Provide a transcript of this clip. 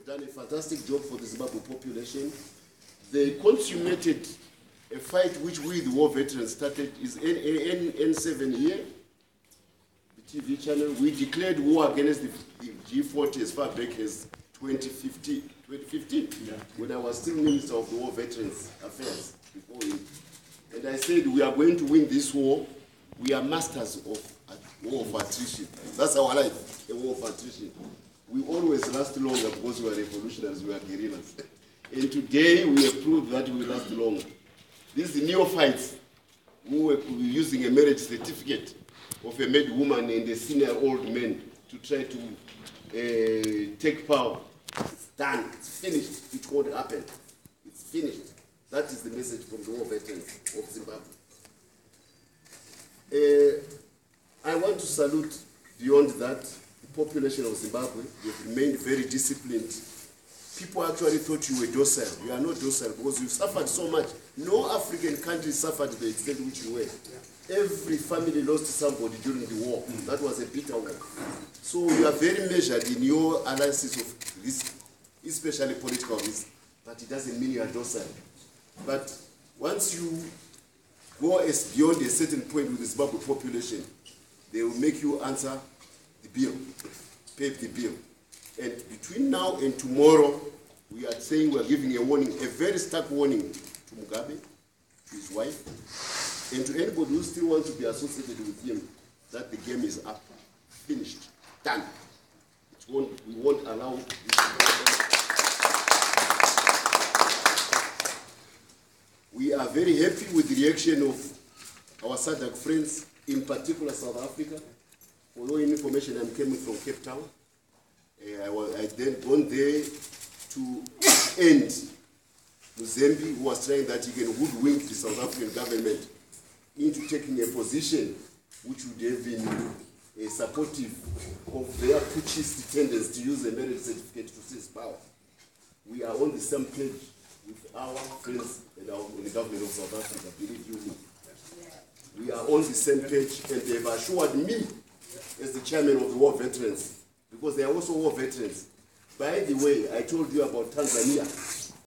have done a fantastic job for the Zimbabwe population. They consummated a fight which we, the war veterans, started. Is N7 here, the TV channel. We declared war against the G40 as far back as 2015, yeah, when I was still Minister of the War Veterans Affairs before him. And I said, we are going to win this war. We are masters of war of attrition. That's our life, a war of attrition. We always last longer because we are revolutionaries, we are guerrillas. And today we have proved that we last longer. These are the neophytes who were using a marriage certificate of a married woman and a senior old man to try to take power. It's done, it's finished, it won't happen. It's finished. That is the message from the war veterans of Zimbabwe. I want to salute, beyond that, the population of Zimbabwe. You've remained very disciplined. People actually thought you were docile. You are not docile because you suffered so much. No African country suffered the extent which you were. Every family lost somebody during the war. That was a bitter war. So you are very measured in your analysis of risk, especially political risk, but it doesn't mean you are docile. But once you go beyond a certain point with the Zimbabwe population, they will make you answer the bill, pay the bill. And between now and tomorrow, we are saying we are giving a warning, a very stark warning to Mugabe, to his wife, and to anybody who still wants to be associated with him, that the game is up, finished, done. We won't allow this to happen. We are very happy with the reaction of our SADC friends, in particular South Africa. For your information, I'm coming from Cape Town. I then gone there to end Mugabe, who was trying that he can hoodwink the South African government into taking a position which would have been supportive of their putschist tendency to use a marriage certificate to seize power. We are on the same page with our friends and the government of South Africa, believe you me. We are on the same page, and they have assured me, as the chairman of the war veterans, because they are also war veterans. By the way, I told you about Tanzania.